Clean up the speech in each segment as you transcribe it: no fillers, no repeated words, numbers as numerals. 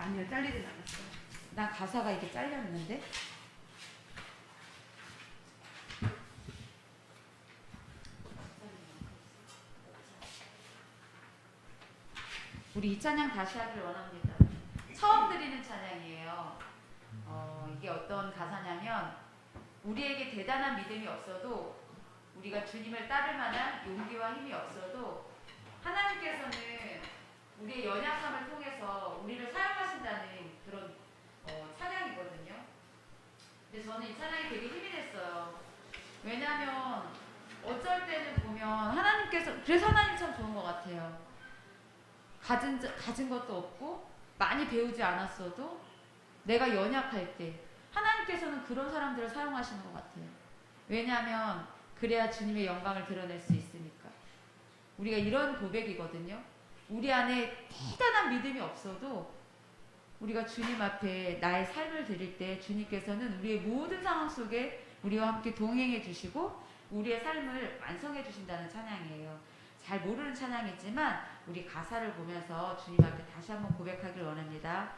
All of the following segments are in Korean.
아니요, 잘리진 않았어요. 난 가사가 이게 잘렸는데. 우리 이 찬양 다시 하기를 원합니다. 처음 드리는 찬양이에요. 이게 어떤 가사냐면, 우리에게 대단한 믿음이 없어도, 우리가 주님을 따를 만한 용기와 힘이 없어도 하나님께서는 우리의 연약함을 통해서 우리를 사용하신다는 그런 찬양이거든요. 근데 저는 이 찬양이 되게 힘이 됐어요. 왜냐하면 어쩔 때는 보면 하나님께서, 그래서 하나님 참 좋은 것 같아요. 가진 것도 없고 많이 배우지 않았어도 내가 연약할 때 하나님께서는 그런 사람들을 사용하시는 것 같아요. 왜냐하면 그래야 주님의 영광을 드러낼 수 있으니까. 우리가 이런 고백이거든요. 우리 안에 대단한 믿음이 없어도 우리가 주님 앞에 나의 삶을 드릴 때 주님께서는 우리의 모든 상황 속에 우리와 함께 동행해 주시고 우리의 삶을 완성해 주신다는 찬양이에요. 잘 모르는 찬양이지만 우리 가사를 보면서 주님 앞에 다시 한번 고백하길 원합니다.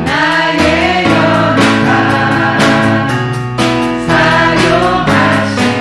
나의 연약한 사용하시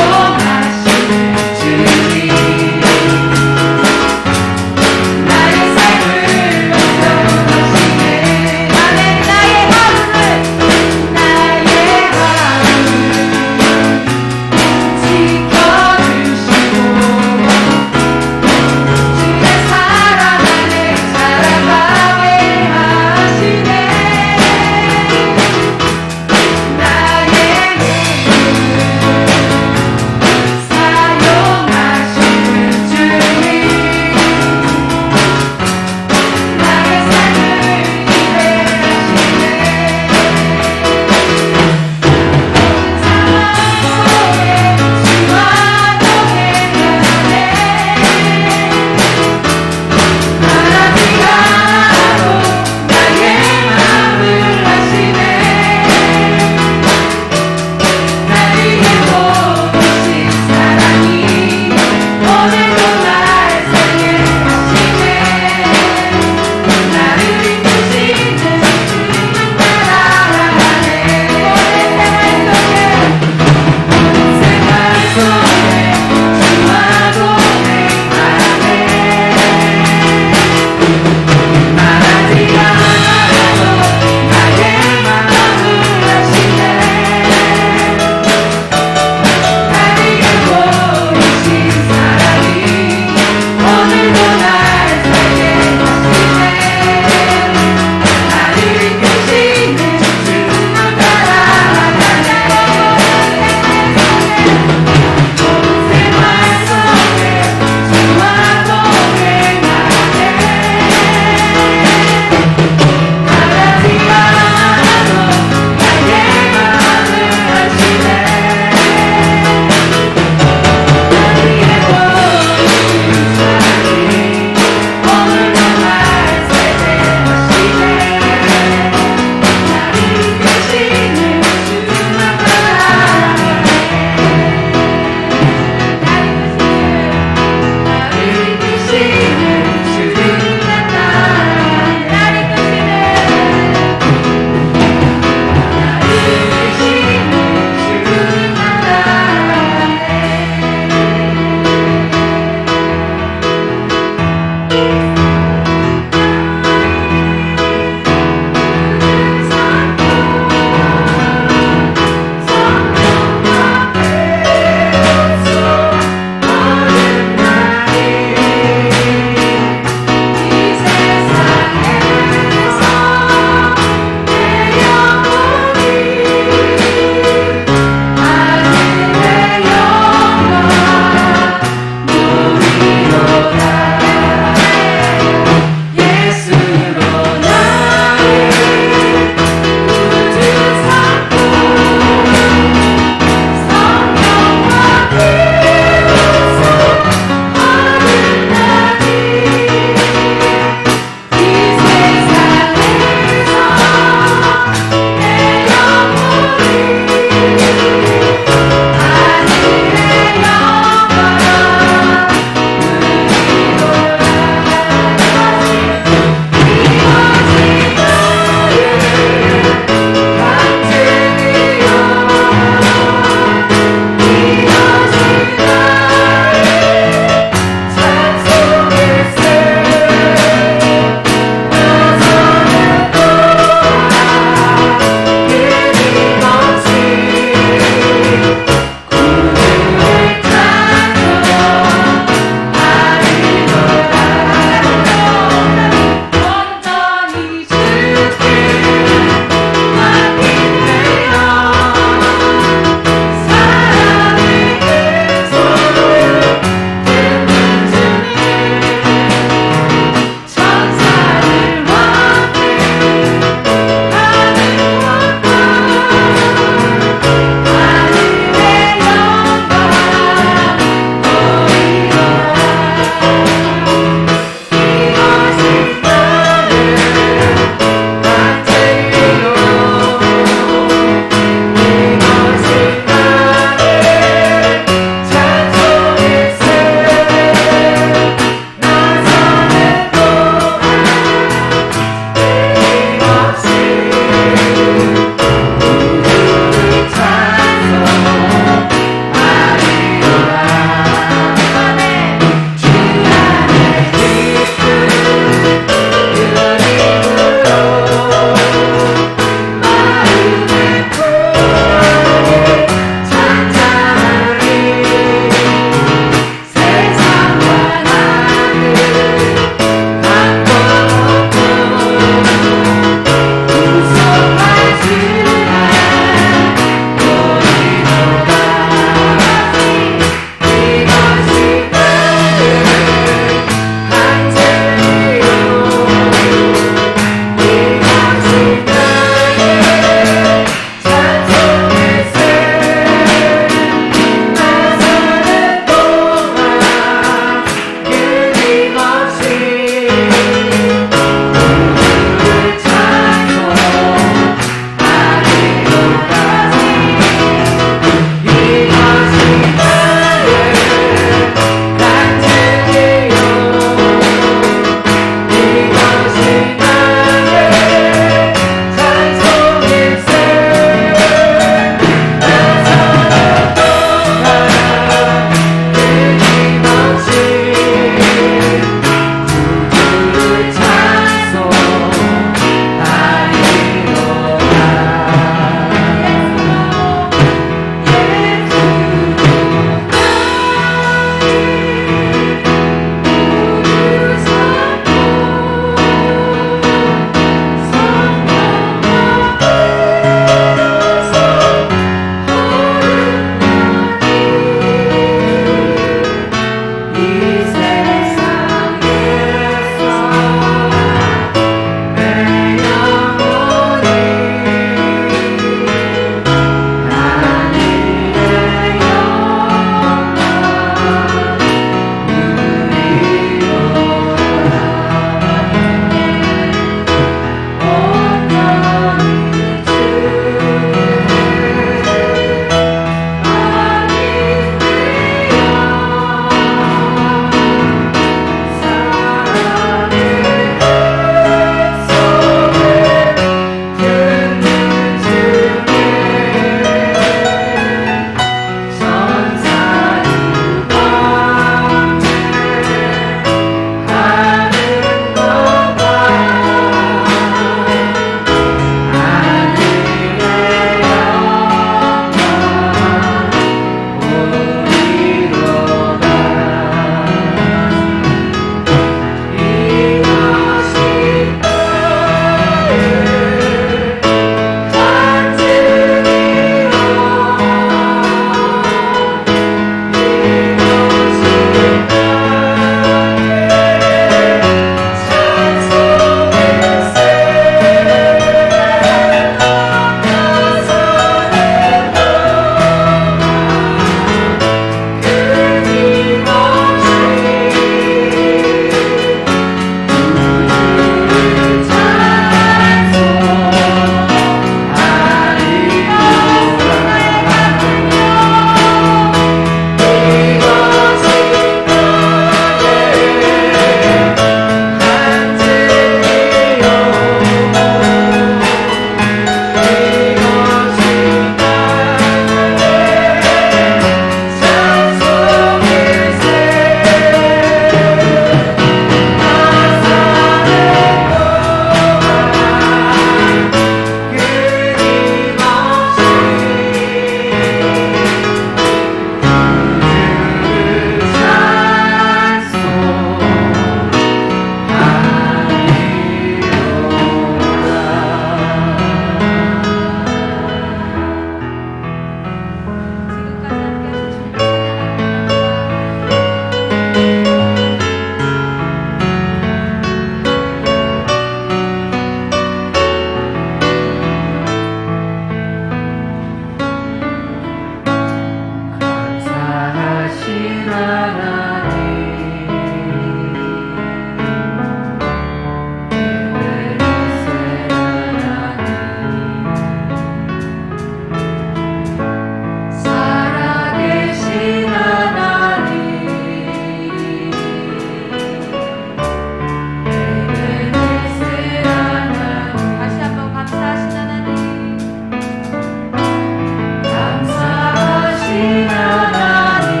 감사하신 하나님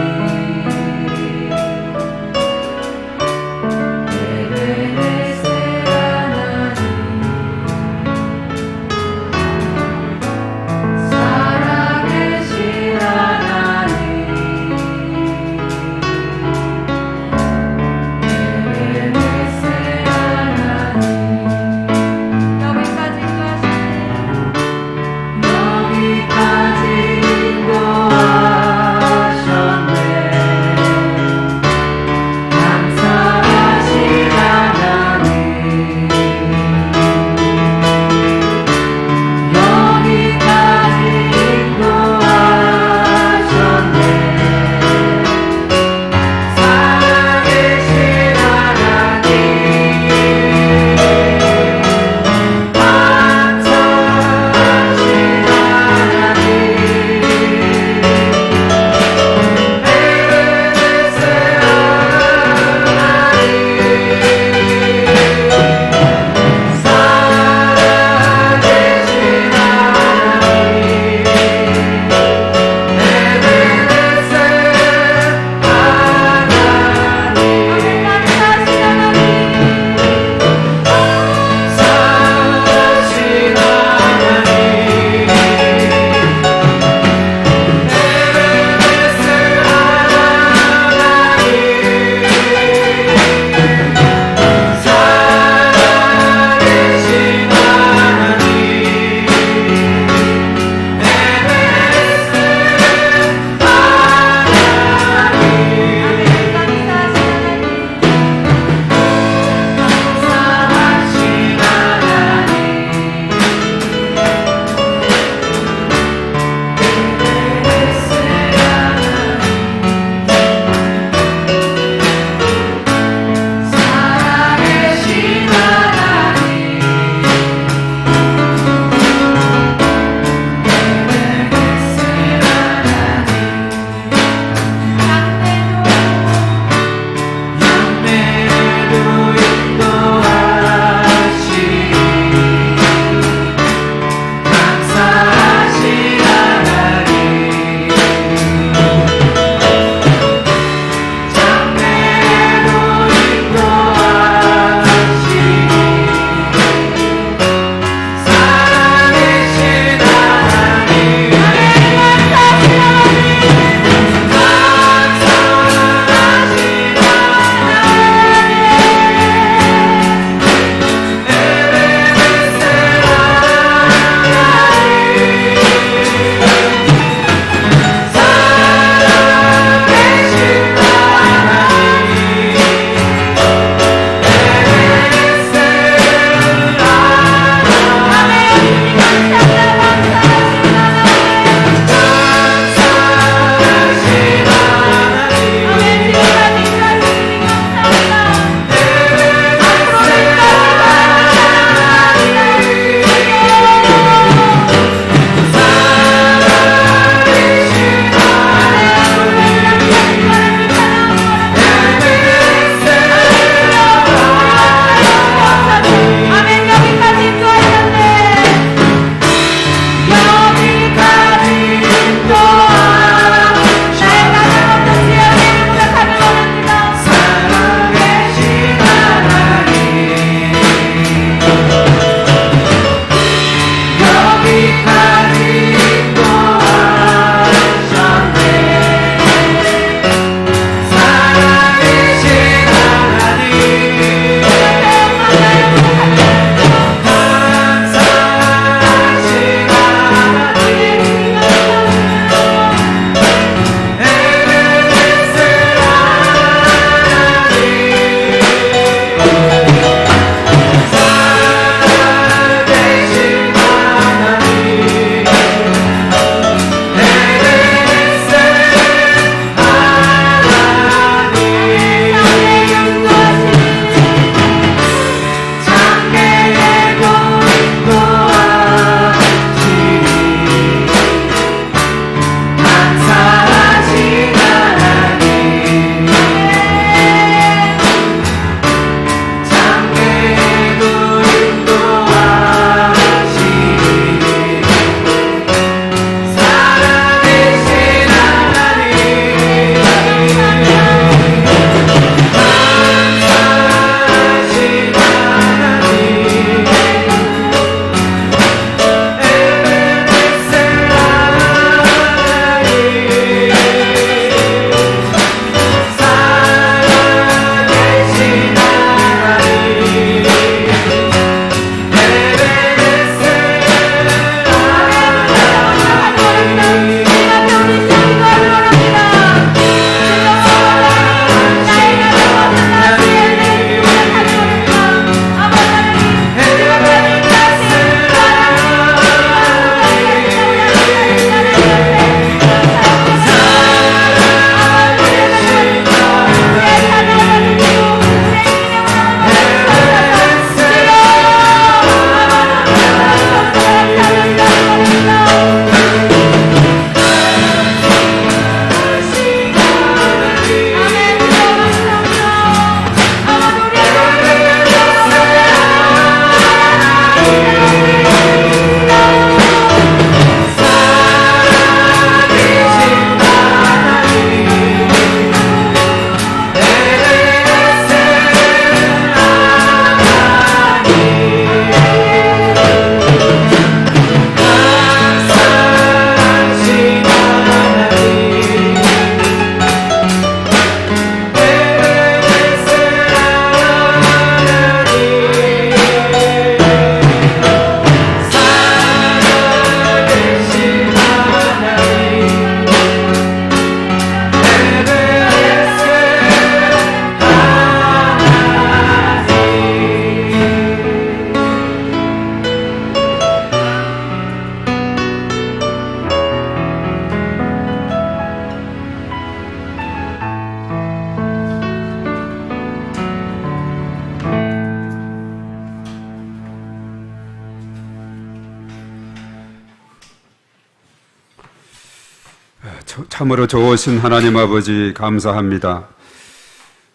참으로 좋으신 하나님 아버지 감사합니다.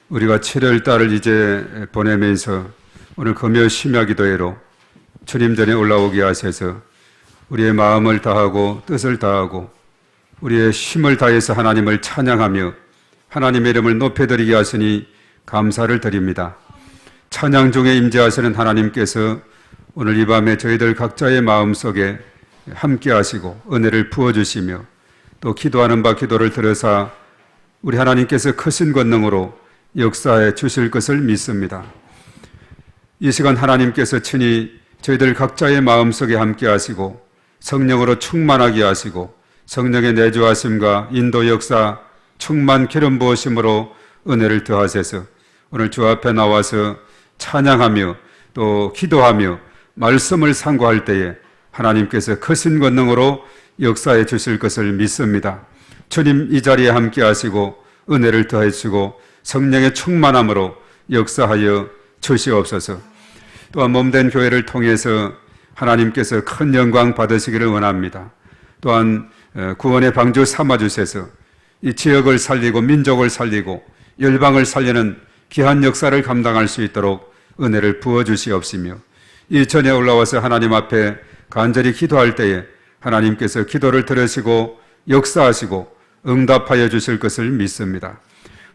우리가 7월 달을 이제 보내면서 오늘 금요 심야 기도회로 주님 전에 올라오게 하셔서 우리의 마음을 다하고 뜻을 다하고 우리의 힘을 다해서 하나님을 찬양하며 하나님의 이름을 높여드리게 하시니 감사를 드립니다. 찬양 중에 임재하시는 하나님께서 오늘 이 밤에 저희들 각자의 마음속에 함께 하시고 은혜를 부어주시며 또 기도하는 바 기도를 들으사 우리 하나님께서 크신 권능으로 역사해 주실 것을 믿습니다. 이 시간 하나님께서 친히 저희들 각자의 마음속에 함께 하시고 성령으로 충만하게 하시고 성령의 내주하심과 인도 역사 충만 기름 부으심으로 은혜를 더하셔서 오늘 주 앞에 나와서 찬양하며 또 기도하며 말씀을 상고할 때에 하나님께서 크신 권능으로 역사해 주실 것을 믿습니다. 주님 이 자리에 함께 하시고 은혜를 더해 주시고 성령의 충만함으로 역사하여 주시옵소서. 또한 몸된 교회를 통해서 하나님께서 큰 영광 받으시기를 원합니다. 또한 구원의 방주 삼아주셔서 이 지역을 살리고 민족을 살리고 열방을 살리는 귀한 역사를 감당할 수 있도록 은혜를 부어주시옵시며 이 전에 올라와서 하나님 앞에 간절히 기도할 때에 하나님께서 기도를 들으시고 역사하시고 응답하여 주실 것을 믿습니다.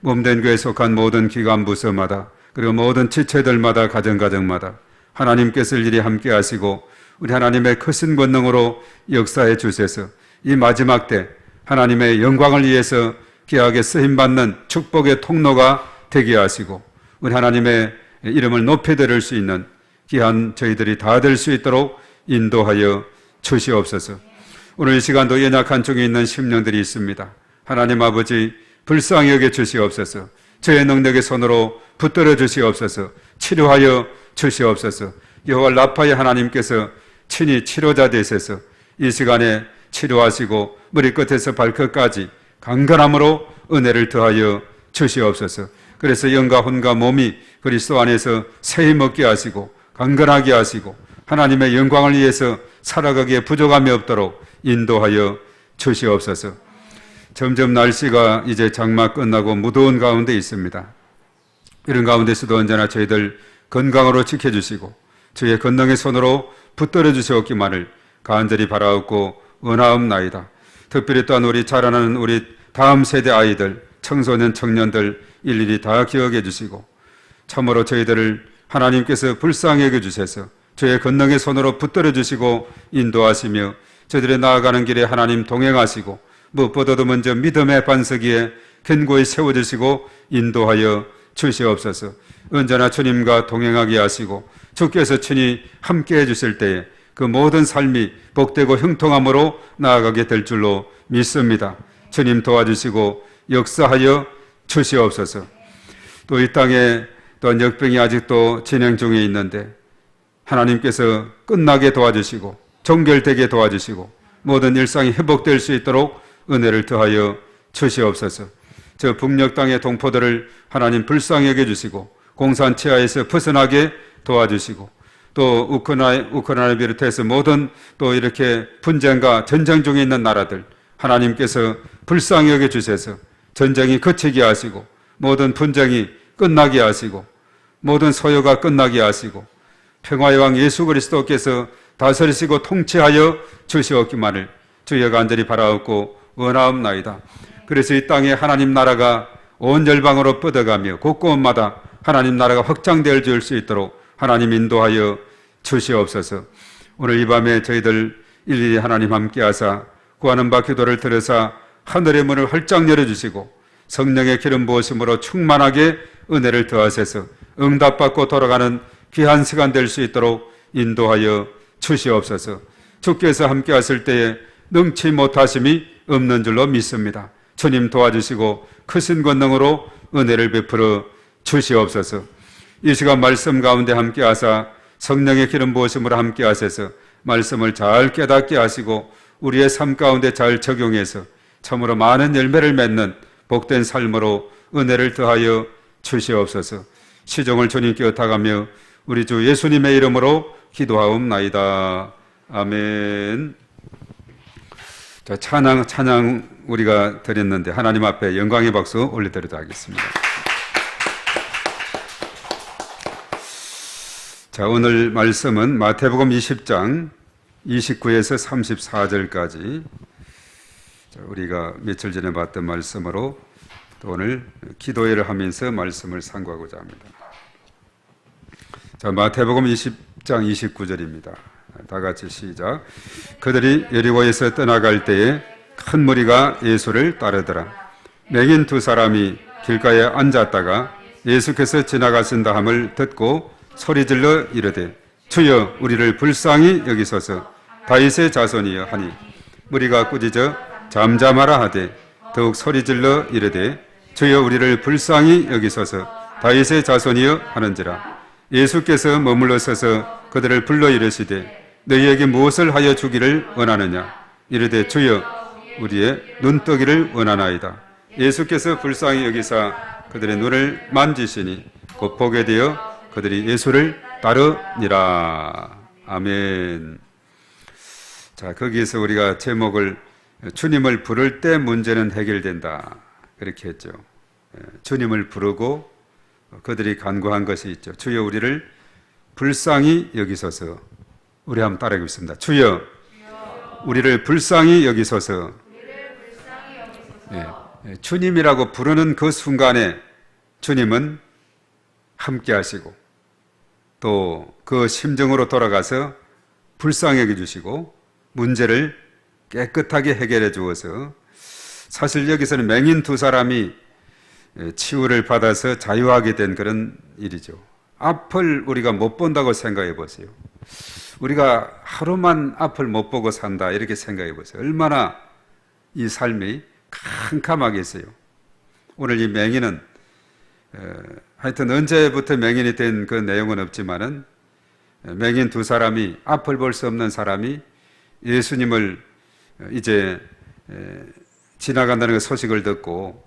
몸된 교회에 속한 모든 기관 부서마다 그리고 모든 지체들마다 가정가정마다 하나님께서 일일이 함께 하시고 우리 하나님의 크신 권능으로 역사해 주셔서 이 마지막 때 하나님의 영광을 위해서 귀하게 쓰임받는 축복의 통로가 되게 하시고 우리 하나님의 이름을 높여드릴 수 있는 귀한 저희들이 다 될 수 있도록 인도하여 주시옵소서. 오늘 이 시간도 연약한 중에 있는 심령들이 있습니다. 하나님 아버지 불쌍히 여겨 주시옵소서. 저의 능력의 손으로 붙들어 주시옵소서. 치료하여 주시옵소서. 여호와 라파의 하나님께서 친히 치료자 되셔서 이 시간에 치료하시고 머리끝에서 발끝까지 강건함으로 은혜를 더하여 주시옵소서. 그래서 영과 혼과 몸이 그리스도 안에서 새 힘 얻게 하시고 강건하게 하시고 하나님의 영광을 위해서 살아가기에 부족함이 없도록 인도하여 주시옵소서. 점점 날씨가 이제 장마 끝나고 무더운 가운데 있습니다. 이런 가운데서도 언제나 저희들 건강으로 지켜주시고 주의 권능의 손으로 붙들어 주시옵기만을 간절히 바라옵고 원하옵나이다. 특별히 또한 우리 자라나는 우리 다음 세대 아이들, 청소년, 청년들 일일이 다 기억해 주시고 참으로 저희들을 하나님께서 불쌍히 여겨주셔서 주의 권능의 손으로 붙들어 주시고 인도하시며 저희들의 나아가는 길에 하나님 동행하시고 무엇보다도 먼저 믿음의 반석 위에 견고히 세워주시고 인도하여 주시옵소서. 언제나 주님과 동행하게 하시고 주께서 친히 함께해 주실 때에 그 모든 삶이 복되고 형통함으로 나아가게 될 줄로 믿습니다. 주님 도와주시고 역사하여 주시옵소서. 또 이 땅에 또한 역병이 아직도 진행 중에 있는데 하나님께서 끝나게 도와주시고 종결되게 도와주시고 모든 일상이 회복될 수 있도록 은혜를 더하여 주시옵소서. 저 북녘 땅의 동포들을 하나님 불쌍히 여겨주시고 공산 치하에서 벗어나게 도와주시고 또 우크라이나를 비롯해서 모든 또 이렇게 분쟁과 전쟁 중에 있는 나라들 하나님께서 불쌍히 여겨주셔서 전쟁이 그치게 하시고 모든 분쟁이 끝나게 하시고 모든 소요가 끝나게 하시고 평화의 왕 예수 그리스도께서 다스리시고 통치하여 주시옵기만을 주여 간절히 바라옵고 원하옵나이다. 그래서 이 땅에 하나님 나라가 온 열방으로 뻗어가며 곳곳마다 하나님 나라가 확장될 수 있도록 하나님 인도하여 주시옵소서. 오늘 이 밤에 저희들 일일이 하나님 함께 하사 구하는 바 기도를 들으사 하늘의 문을 활짝 열어주시고 성령의 기름 부으심으로 충만하게 은혜를 더하셔서 응답받고 돌아가는 귀한 시간 될 수 있도록 인도하여 주시옵소서. 주께서 함께 하실 때에 능치 못하심이 없는 줄로 믿습니다. 주님 도와주시고 크신 권능으로 은혜를 베풀어 주시옵소서. 이 시간 말씀 가운데 함께 하사 성령의 기름 부으심으로 함께 하셔서 말씀을 잘 깨닫게 하시고 우리의 삶 가운데 잘 적용해서 참으로 많은 열매를 맺는 복된 삶으로 은혜를 더하여 주시옵소서. 시종을 주님께 의탁하며 우리 주 예수님의 이름으로 기도하옵나이다. 아멘. 자, 찬양 우리가 드렸는데 하나님 앞에 영광의 박수 올려드리도록 하겠습니다. 자, 오늘 말씀은 마태복음 20장 29에서 34절까지 우리가 며칠 전에 봤던 말씀으로 또 오늘 기도회를 하면서 말씀을 상고하고자 합니다. 자, 마태복음 20장 29절입니다. 다 같이 시작. 그들이 여리고에서 떠나갈 때에 큰 무리가 예수를 따르더라. 맹인 두 사람이 길가에 앉았다가 예수께서 지나가신다 함을 듣고 소리질러 이르되 주여 우리를 불쌍히 여기소서. 다윗의 자손이여 하니 무리가 꾸짖어 잠잠하라 하되 더욱 소리질러 이르되 주여 우리를 불쌍히 여기소서. 다윗의 자손이여 하는지라. 예수께서 머물러 서서 그들을 불러 이르시되 너희에게 무엇을 하여 주기를 원하느냐. 이르되 주여 우리의 눈뜨기를 원하나이다. 예수께서 불쌍히 여기사 그들의 눈을 만지시니 곧 보게 되어 그들이 예수를 따르니라. 아멘. 자, 거기에서 우리가 제목을 주님을 부를 때 문제는 해결된다 그렇게 했죠. 주님을 부르고 그들이 간구한 것이 있죠. 주여 우리를 불쌍히 여기소서. 우리 한번 따라하겠습니다. 주여 우리를 불쌍히 여기소서. 주님이라고 부르는 그 순간에 주님은 함께 하시고 또 그 심정으로 돌아가서 불쌍히 여겨주시고 문제를 깨끗하게 해결해 주어서 사실 여기서는 맹인 두 사람이 치유를 받아서 자유하게 된 그런 일이죠. 앞을 우리가 못 본다고 생각해 보세요. 우리가 하루만 앞을 못 보고 산다 이렇게 생각해 보세요. 얼마나 이 삶이 캄캄하겠어요. 오늘 이 맹인은 하여튼 언제부터 맹인이 된 그 내용은 없지만은 맹인 두 사람이 앞을 볼 수 없는 사람이 예수님을 이제 지나간다는 그 소식을 듣고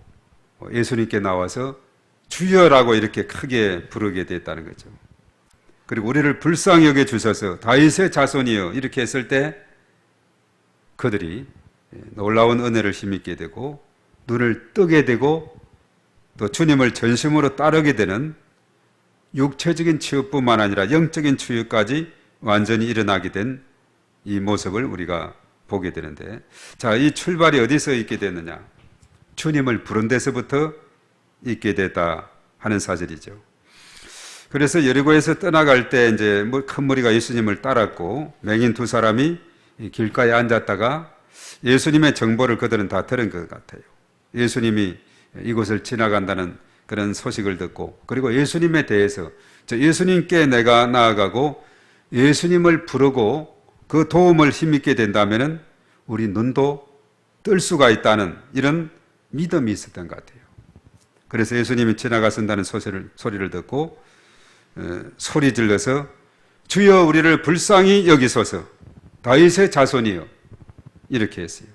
예수님께 나와서 주여라고 이렇게 크게 부르게 됐다는 거죠. 그리고 우리를 불쌍히 여겨 주셔서 다윗의 자손이여 이렇게 했을 때 그들이 놀라운 은혜를 힘입게 되고 눈을 뜨게 되고 또 주님을 전심으로 따르게 되는 육체적인 치유뿐만 아니라 영적인 치유까지 완전히 일어나게 된 이 모습을 우리가 보게 되는데, 자, 이 출발이 어디서 있게 됐느냐? 주님을 부른 데서부터 있게 됐다 하는 사실이죠. 그래서 여리고에서 떠나갈 때 이제 큰 무리가 예수님을 따랐고 맹인 두 사람이 길가에 앉았다가 예수님의 정보를 그들은 다 들은 것 같아요. 예수님이 이곳을 지나간다는 그런 소식을 듣고, 그리고 예수님에 대해서 예수님께 내가 나아가고 예수님을 부르고 그 도움을 힘입게 된다면 우리 눈도 뜰 수가 있다는 이런 믿음이 있었던 것 같아요. 그래서 예수님이 지나가신다는 소리를 듣고 소리 질러서 주여 우리를 불쌍히 여기소서. 다윗의 자손이요 이렇게 했어요.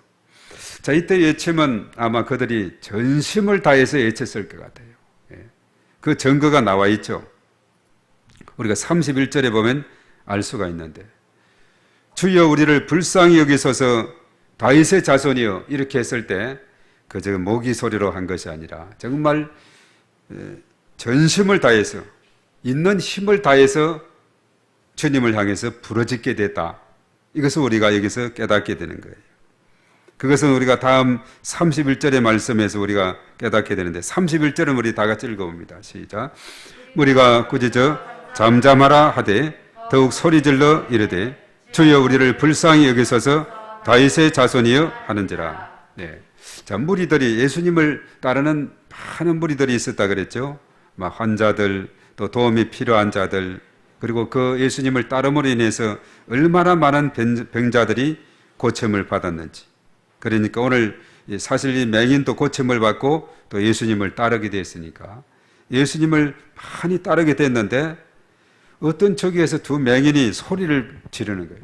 자, 이때 외침은 아마 그들이 전심을 다해서 외쳤을 것 같아요. 그 증거가 나와 있죠. 우리가 31절에 보면 알 수가 있는데 주여 우리를 불쌍히 여기소서 다윗의 자손이요 이렇게 했을 때 그저 모기 소리로 한 것이 아니라 정말 전심을 다해서 있는 힘을 다해서 주님을 향해서 부르짖게 됐다. 이것을 우리가 여기서 깨닫게 되는 거예요. 그것은 우리가 다음 31절의 말씀에서 우리가 깨닫게 되는데 31절은 우리 다 같이 읽어봅니다. 시작. 우리가 꾸짖어 잠잠하라 하되 더욱 소리질러 이르되 주여 우리를 불쌍히 여기소서 다윗의 자손이여 하는지라. 네. 자, 무리들이 예수님을 따르는 많은 무리들이 있었다 그랬죠. 막 환자들, 또 도움이 필요한 자들, 그리고 그 예수님을 따름으로 인해서 얼마나 많은 병자들이 고침을 받았는지. 그러니까 오늘 사실 이 맹인도 고침을 받고 또 예수님을 따르게 됐으니까 예수님을 많이 따르게 됐는데 어떤 저기에서 두 맹인이 소리를 지르는 거예요.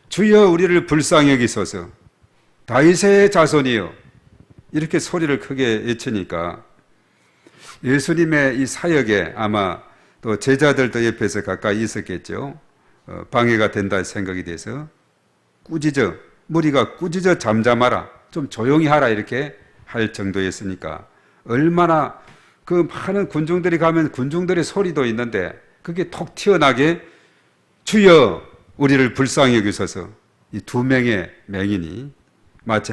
주여 우리를 불쌍히 여기소서 다윗의 자손이요 이렇게 소리를 크게 외치니까 예수님의 이 사역에 아마 또 제자들도 옆에서 가까이 있었겠죠. 방해가 된다 생각이 돼서 꾸짖어 무리가 꾸짖어 잠잠하라, 좀 조용히 하라 이렇게 할 정도였으니까 얼마나 그 많은 군중들이 가면 군중들의 소리도 있는데 그게 톡 튀어나게 주여 우리를 불쌍히 여기소서 이 두 명의 맹인이 마치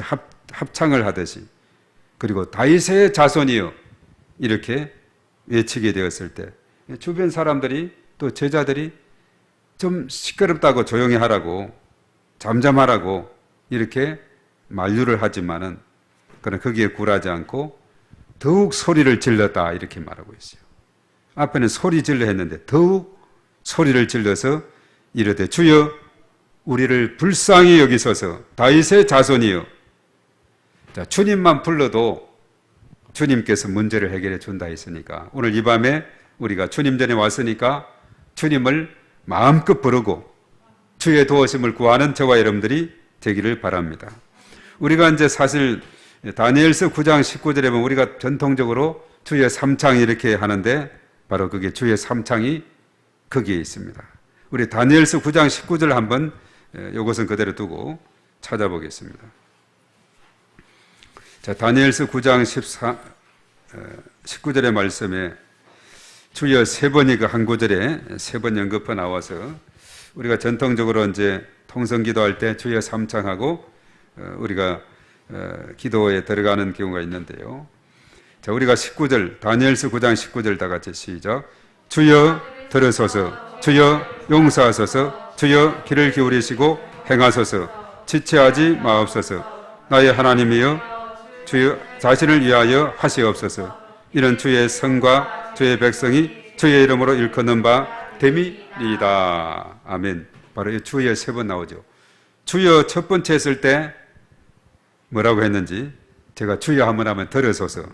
합창을 하듯이 그리고 다윗의 자손이여 이렇게 외치게 되었을 때 주변 사람들이 또 제자들이 좀 시끄럽다고 조용히 하라고 잠잠하라고 이렇게 만류를 하지만은 그러나 거기에 굴하지 않고 더욱 소리를 질렀다 이렇게 말하고 있어요. 앞에는 소리 질러 했는데 더욱 소리를 질러서 이르되 주여 우리를 불쌍히 여기소서 다윗의 자손이여. 자, 주님만 불러도 주님께서 문제를 해결해 준다 했으니까 오늘 이 밤에 우리가 주님 전에 왔으니까 주님을 마음껏 부르고 주의 도우심을 구하는 저와 여러분들이 되기를 바랍니다. 우리가 이제 사실 다니엘서 9장 19절에 보면 우리가 전통적으로 주의 삼창 이렇게 하는데 바로 그게 주의 삼창이 거기에 있습니다. 우리 다니엘서 9장 19절 한번 이것은 그대로 두고 찾아보겠습니다. 자, 다니엘서 9장 19절의 말씀에 주여 세 번이 그 한 구절에 세 번 연급해 나와서 우리가 전통적으로 이제 통성 기도할 때 주여 삼창하고 우리가 기도에 들어가는 경우가 있는데요. 자, 우리가 19절 다니엘서 9장 19절 다 같이 시작. 주여 들으소서, 주여 용서하소서, 주여 귀를 기울이시고 행하소서, 지체하지 마옵소서. 나의 하나님이여 주여 자신을 위하여 하시옵소서. 이런 주의 성과 주의 백성이 주의 이름으로 일컫는 바 됨이니이다. 아멘. 바로 이 주여 세 번 나오죠. 주여 첫 번째 했을 때 뭐라고 했는지 제가 주여 한번 하면 들으소서,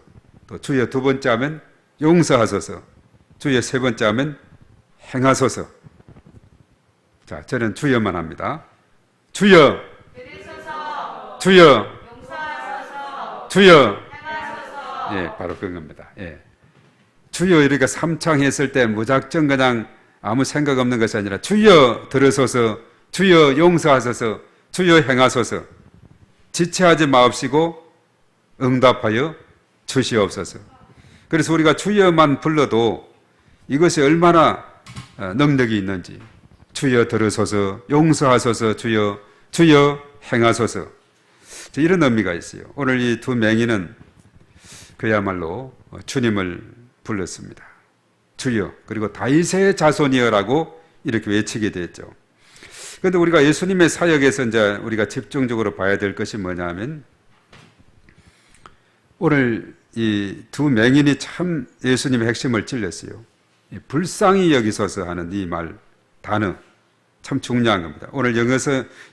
또 주여 두 번째 하면 용서하소서, 주여 세 번째 하면 행하소서. 자, 저는 주여만 합니다. 주여 들으소서, 주여 용서하소서, 주여. 행하소서. 예, 바로 그겁니다. 예. 주여 이렇게 삼창했을 때 무작정 그냥 아무 생각 없는 것이 아니라 주여 들으소서, 주여 용서하소서, 주여 행하소서, 지체하지 마옵시고 응답하여 주시옵소서. 그래서 우리가 주여만 불러도 이것이 얼마나 능력이 있는지 주여 들으소서, 용서하소서, 주여, 주여 행하소서. 이런 의미가 있어요. 오늘 이 두 맹인은 그야말로 주님을 불렀습니다. 주여, 그리고 다윗의 자손이여라고 이렇게 외치게 됐죠. 그런데 우리가 예수님의 사역에서 이제 우리가 집중적으로 봐야 될 것이 뭐냐면 오늘 이 두 맹인이 참 예수님의 핵심을 찔렀어요. 불쌍히 여기소서 하는 이 말, 단어 참 중요한 겁니다. 오늘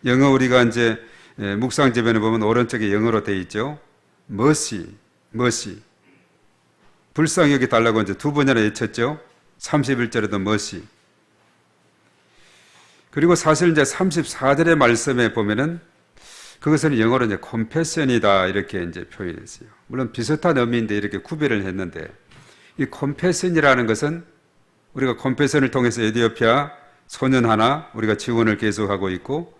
영어 우리가 이제 묵상 제변에 보면 오른쪽에 영어로 되어 있죠. mercy. 불쌍히 여기 달라고 이제 두 번이나 외쳤죠. 31절에도 mercy. 그리고 사실 이제 34절의 말씀에 보면은 그것은 영어로 이제 confession이다 이렇게 이제 표현했어요. 물론 비슷한 의미인데 이렇게 구별을 했는데 이 confession이라는 것은 우리가 confession을 통해서 에티오피아 소년 하나 우리가 지원을 계속하고 있고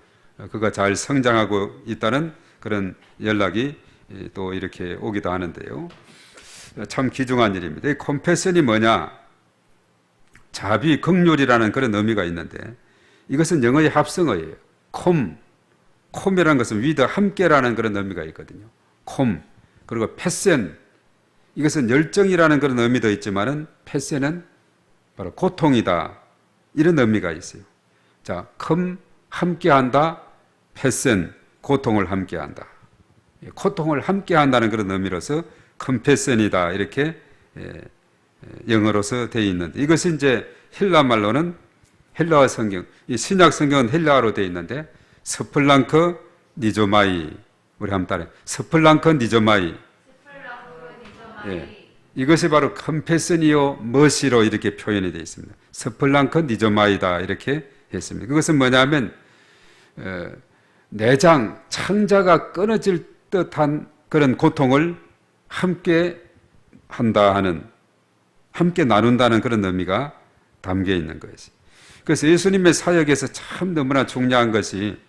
그가 잘 성장하고 있다는 그런 연락이 또 이렇게 오기도 하는데요. 참 귀중한 일입니다. 이 confession이 뭐냐? 자비, 긍휼이라는 그런 의미가 있는데 이것은 영어의 합성어예요. 콤이라는 것은 with 함께라는 그런 의미가 있거든요. 그리고 패션 이것은 열정이라는 그런 의미도 있지만은 패션은 바로 고통이다 이런 의미가 있어요. 자, 함께한다, 패션 고통을 함께한다. 고통을 함께한다는 그런 의미로서 컴패션이다 이렇게 영어로서 되어 있는데 이것이 이제 헬라 말로는 헬라어 성경, 이 신약 성경은 헬라어로 되어 있는데 스플랑크 니조마이 우리 한번 따라해. 스플랑크 니조마이. 예. 이것이 바로 컴패션이요 머시로 이렇게 표현이 되어 있습니다. 스플랑크 니조마이다 이렇게 했습니다. 그것은 뭐냐면 내장, 창자가 끊어질 듯한 그런 고통을 함께 한다 하는, 함께 나눈다는 그런 의미가 담겨 있는 것이. 그래서 예수님의 사역에서 참 너무나 중요한 것이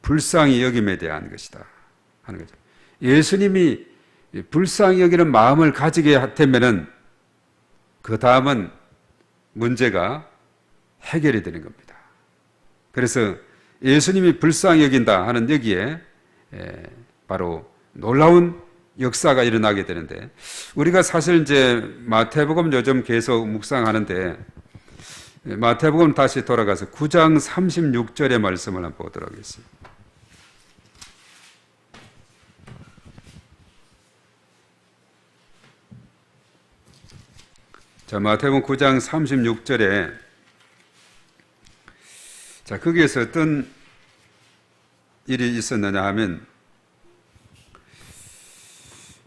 불쌍히 여김에 대한 것이다 하는 거죠. 예수님이 불쌍히 여기는 마음을 가지게 되면은 그 다음은 문제가 해결이 되는 겁니다. 그래서 예수님이 불쌍히 여긴다 하는 여기에 바로 놀라운 역사가 일어나게 되는데, 우리가 사실 이제 마태복음 요즘 계속 묵상하는데, 마태복음 다시 돌아가서 9장 36절의 말씀을 한번 보도록 하겠습니다. 자, 마태복음 9장 36절에 자, 거기에서 어떤 일이 있었느냐 하면,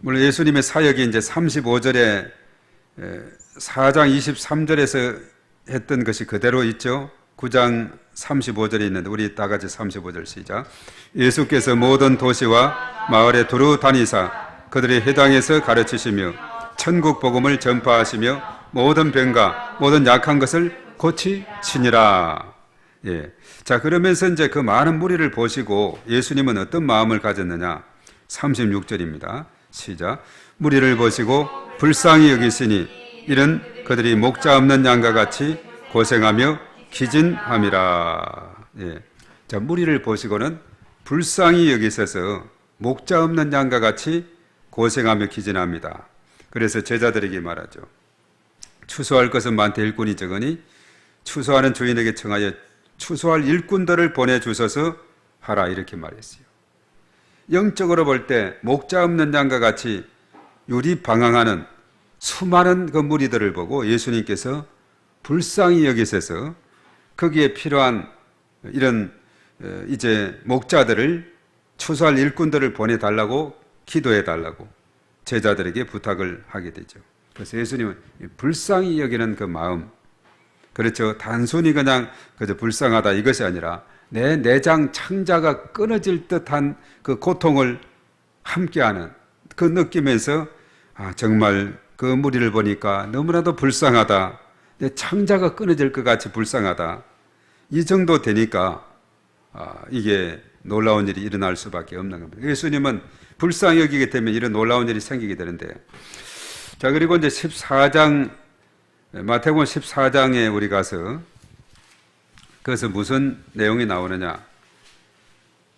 물론 예수님의 사역이 이제 35절에 4장 23절에서 했던 것이 그대로 있죠. 9장 35절에 있는데 우리 다 같이 35절 시작. 예수께서 모든 도시와 마을에 두루 다니사 그들의 회당에서 가르치시며 천국 복음을 전파하시며 모든 병과 모든 약한 것을 고치시니라. 예. 자, 그러면서 이제 그 많은 무리를 보시고 예수님은 어떤 마음을 가졌느냐? 36절입니다. 시작. 무리를 보시고 불쌍히 여기시니 이는 그들이 목자 없는 양과 같이 고생하며 기진함이라. 예. 자, 무리를 보시고는 불쌍히 여기셔서 목자 없는 양과 같이 고생하며 기진합니다. 그래서 제자들에게 말하죠. 추수할 것은 많되 일꾼이 적으니 추수하는 주인에게 청하여 추수할 일꾼들을 보내주셔서 하라, 이렇게 말했어요. 영적으로 볼 때 목자 없는 양과 같이 유리방황하는 수많은 그 무리들을 보고 예수님께서 불쌍히 여기셔서 거기에 필요한 이런 이제 목자들을, 추수할 일꾼들을 보내달라고 기도해달라고 제자들에게 부탁을 하게 되죠. 그래서 예수님은 불쌍히 여기는 그 마음, 그렇죠. 단순히 그냥 그저 불쌍하다 이것이 아니라 내 내장 창자가 끊어질 듯한 그 고통을 함께하는 그 느끼면서, 아, 정말 그 무리를 보니까 너무나도 불쌍하다. 내 창자가 끊어질 것 같이 불쌍하다. 이 정도 되니까 이게 놀라운 일이 일어날 수밖에 없는 겁니다. 예수님은 불쌍히 여기게 되면 이런 놀라운 일이 생기게 되는데, 자, 그리고 이제 14장, 마태복음 14장에 우리 가서 그것은 무슨 내용이 나오느냐?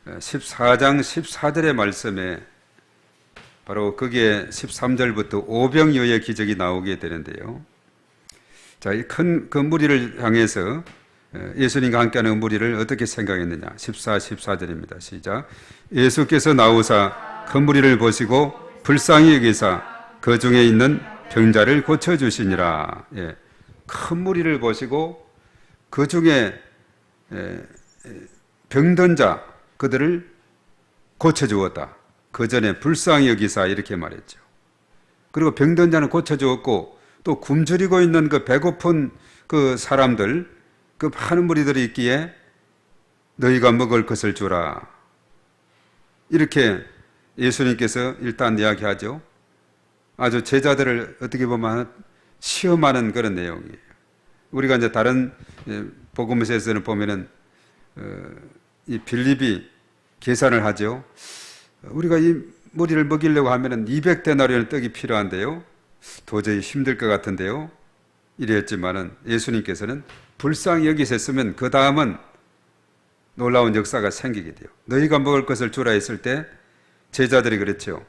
14장 14절의 말씀에 바로 거기에 13절부터 오병이어의 기적이 나오게 되는데요. 자, 이 큰 그 무리를 향해서 예수님과 함께하는 무리를 어떻게 생각했느냐? 14절입니다. 시작. 예수께서 나오사 큰 무리를 보시고 불쌍히 여기사 그 중에 있는 병자를 고쳐주시니라. 예. 큰 무리를 보시고 그 중에 병든 자 그들을 고쳐주었다. 그 전에 불쌍히 여기사 이렇게 말했죠. 그리고 병든 자는 고쳐주었고 또 굶주리고 있는 그 배고픈 그 사람들, 그 많은 무리들이 있기에 너희가 먹을 것을 주라. 이렇게 예수님께서 일단 이야기하죠. 아주 제자들을 어떻게 보면 시험하는 그런 내용이에요. 우리가 이제 다른 복음서에서는 보면은 이 빌립이 계산을 하죠. 우리가 이 무리를 먹이려고 하면은 200데나리온 떡이 필요한데요. 도저히 힘들 것 같은데요. 이랬지만은 예수님께서는 불쌍히 여기셨으면 그 다음은 놀라운 역사가 생기게 돼요. 너희가 먹을 것을 주라 했을 때 제자들이 그랬죠.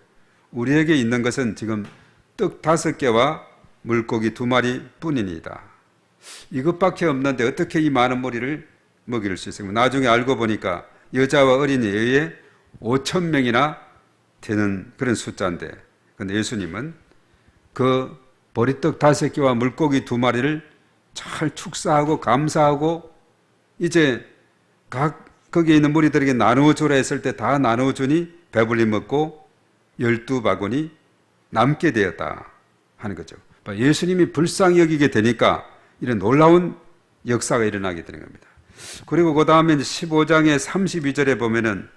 우리에게 있는 것은 지금 떡 5개와 물고기 2마리 뿐이니이다. 이것밖에 없는데 어떻게 이 많은 무리를 먹일 수 있을까? 나중에 알고 보니까 여자와 어린이에 의해 5,000명이나 되는 그런 숫자인데, 근데 예수님은 그 보리떡 5개와 물고기 2마리를 잘 축사하고 감사하고 이제 각 거기에 있는 무리들에게 나누어 주라 했을 때 다 나누어 주니 배불리 먹고 12바구니 남게 되었다 하는 거죠. 예수님이 불쌍히 여기게 되니까 이런 놀라운 역사가 일어나게 되는 겁니다. 그리고 그 다음에 15장의 32절에 보면은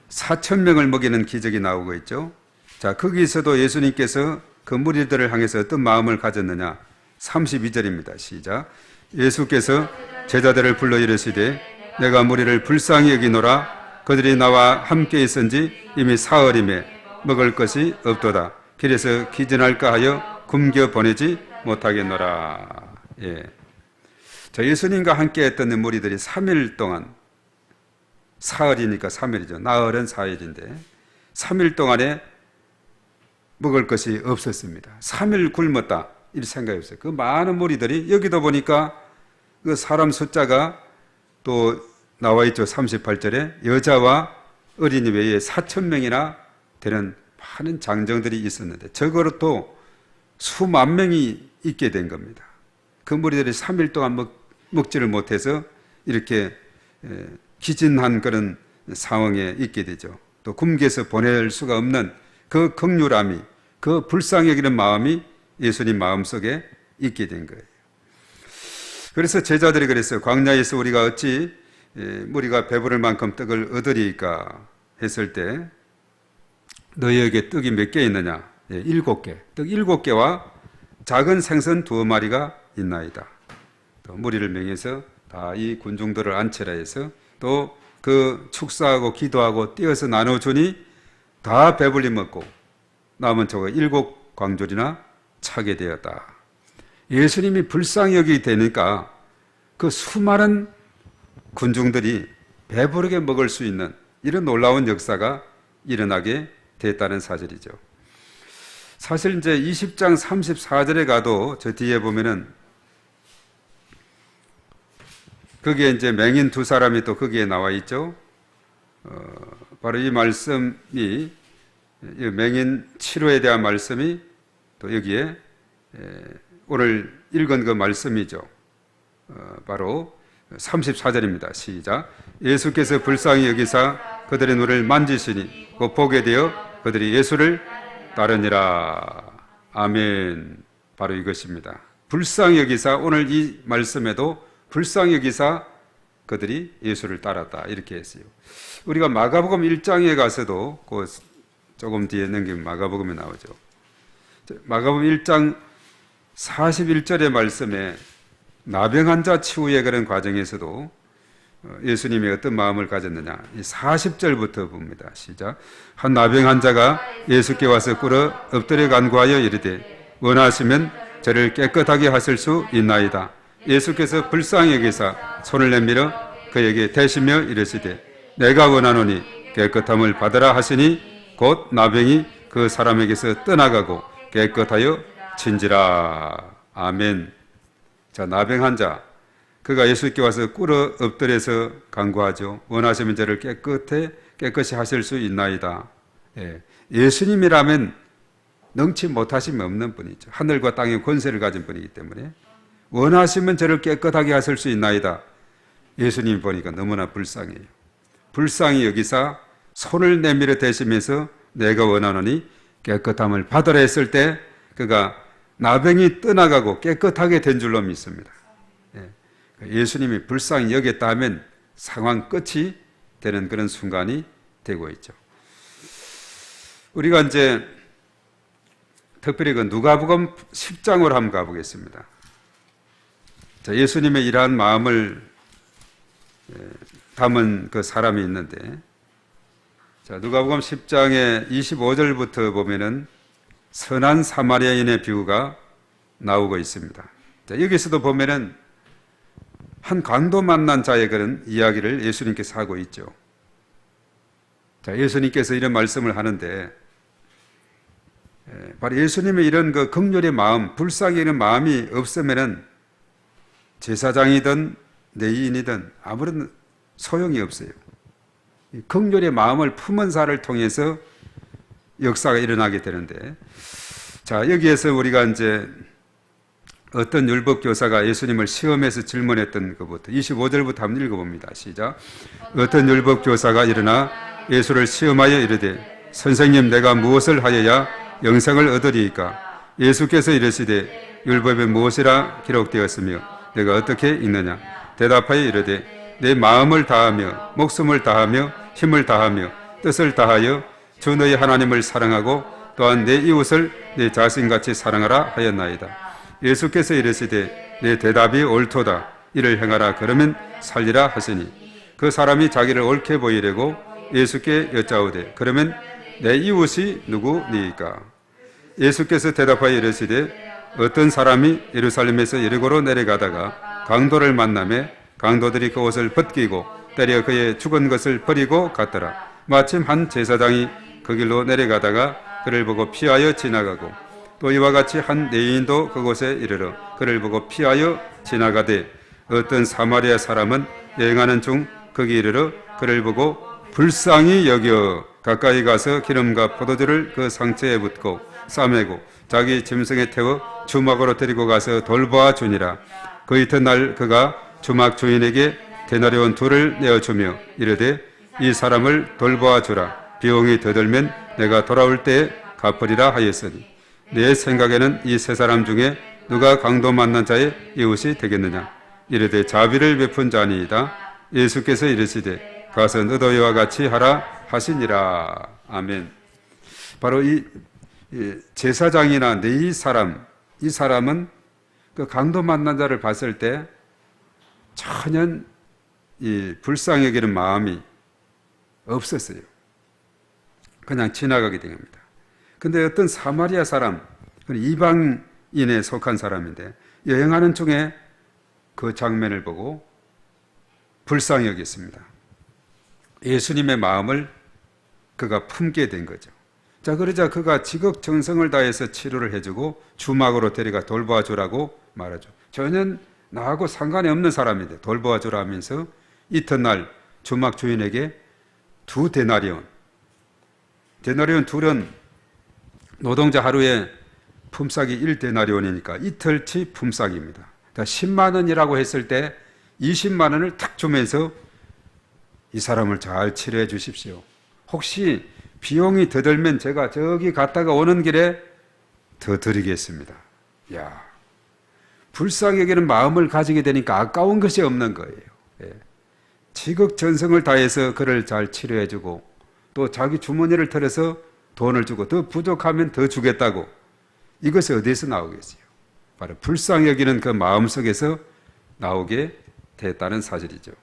4,000명을 먹이는 기적이 나오고 있죠. 자, 거기서도 예수님께서 그 무리들을 향해서 어떤 마음을 가졌느냐? 32절입니다. 시작. 예수께서 제자들을 불러 이르시되 내가 무리를 불쌍히 여기노라. 그들이 나와 함께 있은지 이미 사흘임에 먹을 것이 없도다. 길에서 기진할까 하여 굶겨 보내지 못하겠노라. 예. 자, 예수님과 함께 했던 무리들이 3일 동안, 사흘이니까 3일이죠. 나흘은 4일인데 3일 동안에 먹을 것이 없었습니다. 3일 굶었다 이 생각이 없어요. 그 많은 무리들이, 여기도 보니까 그 사람 숫자가 또 나와 있죠. 38절에 여자와 어린이 외에 4,000명이나 되는 많은 장정들이 있었는데 저거로 또 수만 명이 있게 된 겁니다. 그 무리들이 3일 동안 먹지를 못해서 이렇게 기진한 그런 상황에 있게 되죠. 또 굶겨서 보낼 수가 없는 그 긍휼함이, 그 불쌍히 여기는 마음이 예수님 마음속에 있게 된 거예요. 그래서 제자들이 그랬어요. 광야에서 우리가 어찌 우리가 배부를 만큼 떡을 얻으리까 했을 때 너희에게 떡이 몇 개 있느냐? 7개. 떡 7개와 작은 생선 2마리가 있나이다. 또 무리를 명해서 다 이 군중들을 앉혀라 해서 또 그 축사하고 기도하고 떼어서 나눠주니 다 배불리 먹고 남은 저거 7광줄이나 차게 되었다. 예수님이 불쌍히 여기 되니까 그 수많은 군중들이 배부르게 먹을 수 있는 이런 놀라운 역사가 일어나게 됐다는 사실이죠. 사실 이제 20장 34절에 가도 저 뒤에 보면은 거기에 이제 맹인 2사람이 또 거기에 나와 있죠. 바로 이 말씀이, 이 맹인 치료에 대한 말씀이 또 여기에 오늘 읽은 그 말씀이죠. 바로 34절입니다. 시작. 예수께서 불쌍히 여기사 그들의 눈을 만지시니 곧 보게 되어 그들이 예수를 따르니라. 아멘. 바로 이것입니다. 불쌍히 여기사, 오늘 이 말씀에도 불쌍히 여기사 그들이 예수를 따랐다 이렇게 했어요. 우리가 마가복음 1장에 가서도 그 조금 뒤에 넘기면 마가복음에 나오죠. 마가복음 1장 41절의 말씀에 나병 환자 치유의 그런 과정에서도 예수님이 어떤 마음을 가졌느냐, 이 40절부터 봅니다. 시작. 한 나병 환자가 예수께 와서 꿇어 엎드려 간구하여 이르되 원하시면 저를 깨끗하게 하실 수 있나이다. 예수께서 불쌍히 여기사 손을 내밀어 그에게 대시며 이르시되 내가 원하노니 깨끗함을 받으라 하시니 곧 나병이 그 사람에게서 떠나가고 깨끗하여 진지라. 아멘. 자, 나병 환자, 그가 예수께 와서 꿇어 엎드려서 간구하죠. 원하시면 저를 깨끗이 하실 수 있나이다. 예. 예수님이라면 능치 못하심이 없는 분이죠. 하늘과 땅의 권세를 가진 분이기 때문에 원하시면 저를 깨끗하게 하실 수 있나이다. 예수님 보니까 너무나 불쌍해요. 불쌍히 여기사 손을 내밀어 대시면서 내가 원하노니 깨끗함을 받으라 했을 때 그가 나병이 떠나가고 깨끗하게 된 줄로 믿습니다. 예수님이 불쌍히 여겼다 하면 상황 끝이 되는 그런 순간이 되고 있죠. 우리가 이제 특별히 그 누가복음 10장으로 한번 가보겠습니다. 자, 예수님의 이러한 마음을 담은 그 사람이 있는데, 자, 누가복음 10장의 25절부터 보면은 선한 사마리아인의 비유가 나오고 있습니다. 자, 여기서도 보면은 한 강도 만난 자의 그런 이야기를 예수님께서 하고 있죠. 자, 예수님께서 이런 말씀을 하는데, 바로 예수님의 이런 그 긍휼의 마음, 불쌍히 여기는 마음이 없으면은 제사장이든 내인이든 아무런 소용이 없어요. 긍휼의 마음을 품은 자를 통해서 역사가 일어나게 되는데, 자, 여기에서 우리가 이제 어떤 율법교사가 예수님을 시험해서 질문했던 것부터 25절부터 한번 읽어봅니다. 시작. 어떤 율법교사가 일어나 예수를 시험하여 이르되 선생님, 내가 무엇을 하여야 영생을 얻으리이까? 예수께서 이르시되 율법에 무엇이라 기록되었으며 내가 어떻게 읽느냐? 대답하여 이르되 내 마음을 다하며 목숨을 다하며 힘을 다하며 뜻을 다하여 주 너희 하나님을 사랑하고 또한 내 이웃을 내 자신같이 사랑하라 하였나이다. 예수께서 이르시되 내 대답이 옳도다. 이를 행하라. 그러면 살리라 하시니 그 사람이 자기를 옳게 보이려고 예수께 여짜오되 그러면 내 이웃이 누구니까? 예수께서 대답하여 이르시되 어떤 사람이 예루살렘에서 여리고로 내려가다가 강도를 만나매 강도들이 그 옷을 벗기고 때려 그의 죽은 것을 버리고 갔더라. 마침 한 제사장이 그 길로 내려가다가 그를 보고 피하여 지나가고 또 이와 같이 한 레위인도 그곳에 이르러 그를 보고 피하여 지나가되 어떤 사마리아 사람은 여행하는 중 거기 이르러 그를 보고 불쌍히 여겨 가까이 가서 기름과 포도주를 그 상처에 붓고 싸매고 자기 짐승에 태워 주막으로 데리고 가서 돌보아 주니라. 그 이튿날 그가 주막 주인에게 데나리온 2를 내어주며 이르되 이 사람을 돌보아 주라. 비용이 더 들면 내가 돌아올 때에 갚으리라 하였으니 내 생각에는 이 세 사람 중에 누가 강도 만난 자의 이웃이 되겠느냐? 이르되 자비를 베푼 자니이다. 예수께서 이르시되 가서 너도 이와 같이 하라 하시니라. 아멘. 바로 이 제사장이나 이 사람은 그 강도 만난 자를 봤을 때 전혀 이 불쌍히 여기는 마음이 없었어요. 그냥 지나가게 된 겁니다. 근데 어떤 사마리아 사람, 이방인에 속한 사람인데 여행하는 중에 그 장면을 보고 불쌍히 여겼습니다. 예수님의 마음을 그가 품게 된 거죠. 자, 그러자 그가 지극정성을 다해서 치료를 해주고 주막으로 데려가 돌보아 주라고 말하죠. 전혀 나하고 상관이 없는 사람인데 돌보아 주라 하면서 이튿날 주막 주인에게 2 데나리온 2는 노동자 하루에 품삯이 1 데나리온이니까 이틀치 품삯입니다. 10만 원이라고 했을 때 20만 원을 탁 주면서 이 사람을 잘 치료해 주십시오. 혹시 비용이 더 들면 제가 저기 갔다가 오는 길에 더 드리겠습니다. 야, 불쌍히 여기는 마음을 가지게 되니까 아까운 것이 없는 거예요. 예. 지극정성을 다해서 그를 잘 치료해 주고 또 자기 주머니를 털어서 돈을 주고 더 부족하면 더 주겠다고. 이것이 어디에서 나오겠어요? 바로 불쌍히 여기는 그 마음 속에서 나오게 됐다는 사실이죠.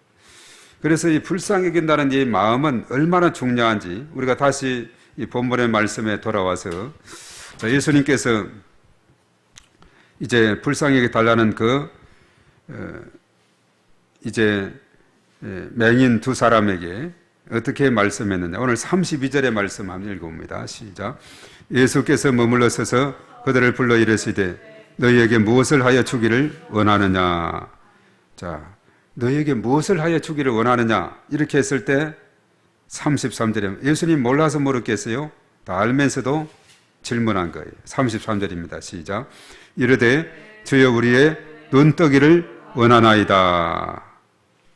그래서 이 불쌍히 여긴다는 이 마음은 얼마나 중요한지 우리가 다시 이 본문의 말씀에 돌아와서 예수님께서 이제 불쌍히 여겨 달라는 이제 맹인 2 사람에게 어떻게 말씀했느냐. 오늘 32절의 말씀 한번 읽어봅니다. 시작. 예수께서 머물러 서서 그들을 불러 이르시되 너희에게 무엇을 하여 주기를 원하느냐. 자, 너희에게 무엇을 하여 주기를 원하느냐. 이렇게 했을 때 33절에 예수님 몰라서 물었겠어요? 다 알면서도 질문한 거예요. 33절입니다. 시작. 이르되 주여 우리의 눈뜨기를 원하나이다.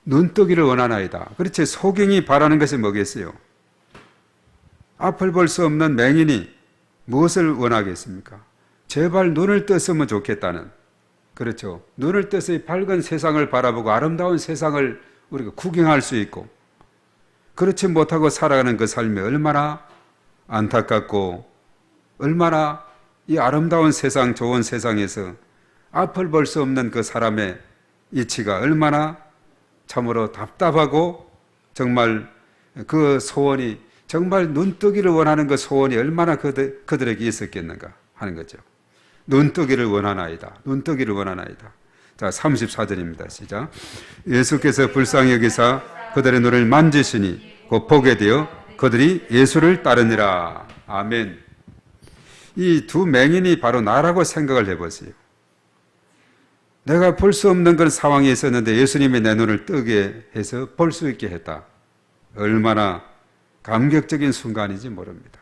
눈뜨기를 원하나이다. 그렇지. 소경이 바라는 것이 뭐겠어요? 앞을 볼 수 없는 맹인이 무엇을 원하겠습니까? 제발 눈을 떴으면 좋겠다는. 그렇죠. 눈을 떠서 이 밝은 세상을 바라보고 아름다운 세상을 우리가 구경할 수 있고, 그렇지 못하고 살아가는 그 삶이 얼마나 안타깝고 얼마나 이 아름다운 세상, 좋은 세상에서 앞을 볼 수 없는 그 사람의 이치가 얼마나 참으로 답답하고 정말 그 소원이 정말 눈뜨기를 원하는 그 소원이 얼마나 그들에게 있었겠는가 하는 거죠. 눈뜨기를 원하나이다. 눈뜨기를 원하나이다. 자, 34절입니다. 시작. 예수께서 불쌍히 여기사 그들의 눈을 만지시니 곧 보게 되어 그들이 예수를 따르니라. 아멘. 이 2 맹인이 바로 나라고 생각을 해보세요. 내가 볼 수 없는 그런 상황에 있었는데 예수님이 내 눈을 뜨게 해서 볼 수 있게 했다. 얼마나 감격적인 순간인지 모릅니다.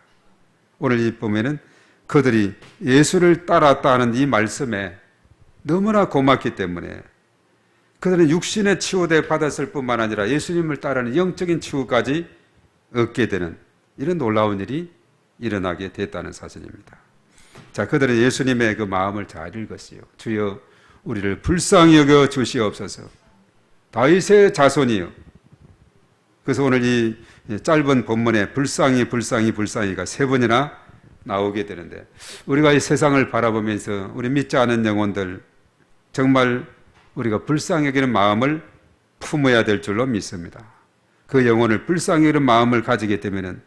오늘 이 보면은 그들이 예수를 따랐다 하는 이 말씀에 너무나 고맙기 때문에 그들은 육신의 치유대 받았을 뿐만 아니라 예수님을 따르는 영적인 치유까지 얻게 되는 이런 놀라운 일이 일어나게 됐다는 사실입니다. 자, 그들은 예수님의 그 마음을 잘 읽었어요. 주여 우리를 불쌍히 여겨 주시옵소서. 다윗의 자손이요. 그래서 오늘 이 짧은 본문에 불쌍히가 3번이나 나오게 되는데, 우리가 이 세상을 바라보면서 우리 믿지 않은 영혼들 정말 우리가 불쌍히 여기는 마음을 품어야 될 줄로 믿습니다. 그 영혼을 불쌍히 여기는 마음을 가지게 되면은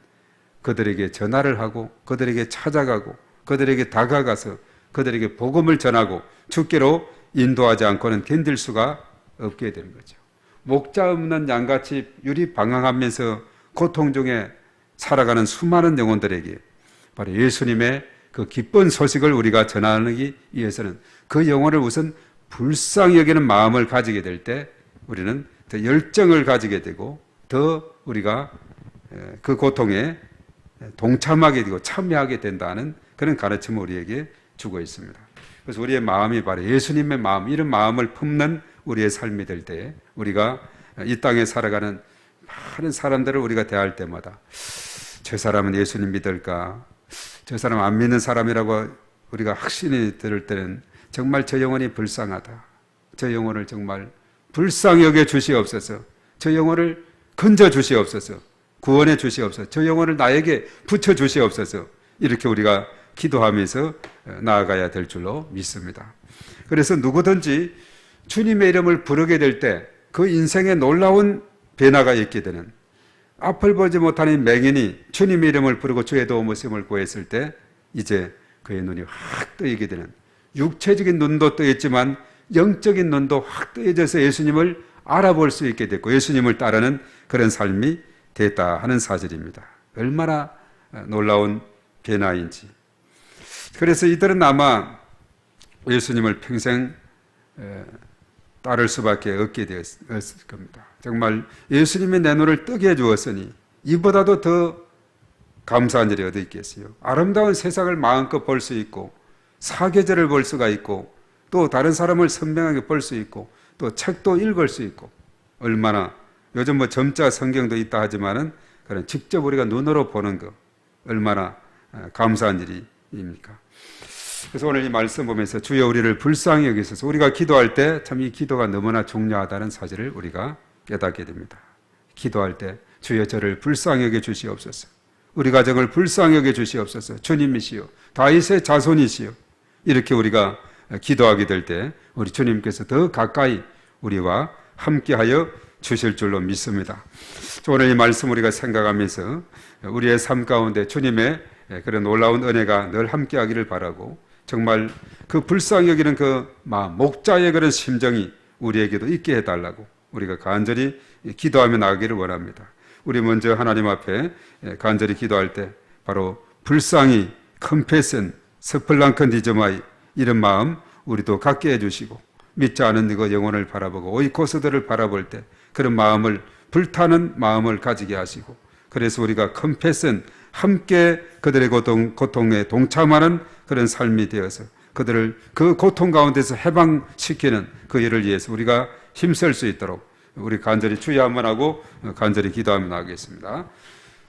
그들에게 전화를 하고 그들에게 찾아가고 그들에게 다가가서 그들에게 복음을 전하고 주께로 인도하지 않고는 견딜 수가 없게 되는 거죠. 목자 없는 양같이 유리방황하면서 고통 중에 살아가는 수많은 영혼들에게 바로 예수님의 그 기쁜 소식을 우리가 전하기 위해서는 그 영혼을 우선 불쌍히 여기는 마음을 가지게 될 때 우리는 더 열정을 가지게 되고 더 우리가 그 고통에 동참하게 되고 참여하게 된다는 그런 가르침을 우리에게 주고 있습니다. 그래서 우리의 마음이 바로 예수님의 마음, 이런 마음을 품는 우리의 삶이 될 때 우리가 이 땅에 살아가는 많은 사람들을 우리가 대할 때마다 저 사람은 예수님 믿을까? 저 사람 안 믿는 사람이라고 우리가 확신이 들을 때는 정말 저 영혼이 불쌍하다. 저 영혼을 정말 불쌍히 여겨 주시옵소서. 저 영혼을 건져 주시옵소서. 구원해 주시옵소서. 저 영혼을 나에게 붙여 주시옵소서. 이렇게 우리가 기도하면서 나아가야 될 줄로 믿습니다. 그래서 누구든지 주님의 이름을 부르게 될 때 그 인생에 놀라운 변화가 있게 되는, 앞을 보지 못하는 맹인이 주님의 이름을 부르고 주의 도우심을 구했을 때 이제 그의 눈이 확 뜨이게 되는, 육체적인 눈도 뜨였지만 영적인 눈도 확 뜨여져서 예수님을 알아볼 수 있게 됐고 예수님을 따르는 그런 삶이 됐다 하는 사실입니다. 얼마나 놀라운 변화인지. 그래서 이들은 아마 예수님을 평생 따를 수밖에 없게 되었을 겁니다. 정말 예수님이 내 눈을 뜨게 해주었으니 이보다도 더 감사한 일이 어디 있겠어요. 아름다운 세상을 마음껏 볼 수 있고 사계절을 볼 수가 있고 또 다른 사람을 선명하게 볼 수 있고 또 책도 읽을 수 있고, 얼마나 요즘 뭐 점자 성경도 있다 하지만은 그런 직접 우리가 눈으로 보는 거 얼마나 감사한 일입니까? 그래서 오늘 이 말씀 보면서 주여 우리를 불쌍히 여기소서, 우리가 기도할 때 참 이 기도가 너무나 중요하다는 사실을 우리가 깨닫게 됩니다. 기도할 때 주여 저를 불쌍히 여겨 주시옵소서, 우리 가정을 불쌍히 여겨 주시옵소서, 주님이시여 다윗의 자손이시여, 이렇게 우리가 기도하게 될 때 우리 주님께서 더 가까이 우리와 함께하여 주실 줄로 믿습니다. 오늘 이 말씀 우리가 생각하면서 우리의 삶 가운데 주님의 그런 놀라운 은혜가 늘 함께하기를 바라고, 정말 그 불쌍히 여기는 그 마음, 목자의 그런 심정이 우리에게도 있게 해달라고 우리가 간절히 기도하며 나가기를 원합니다. 우리 먼저 하나님 앞에 간절히 기도할 때 바로 불쌍히 컴패션 스플랑큰 디저마이 이런 마음 우리도 갖게 해주시고, 믿지 않은 이거 영혼을 바라보고 오이코스들을 바라볼 때 그런 마음을, 불타는 마음을 가지게 하시고, 그래서 우리가 컴패션 함께 그들의 고통에 동참하는 그런 삶이 되어서 그들을 그 고통 가운데서 해방시키는 그 일을 위해서 우리가 힘쓸 수 있도록 우리 간절히 주의 한번 하고 간절히 기도하며 나가겠습니다.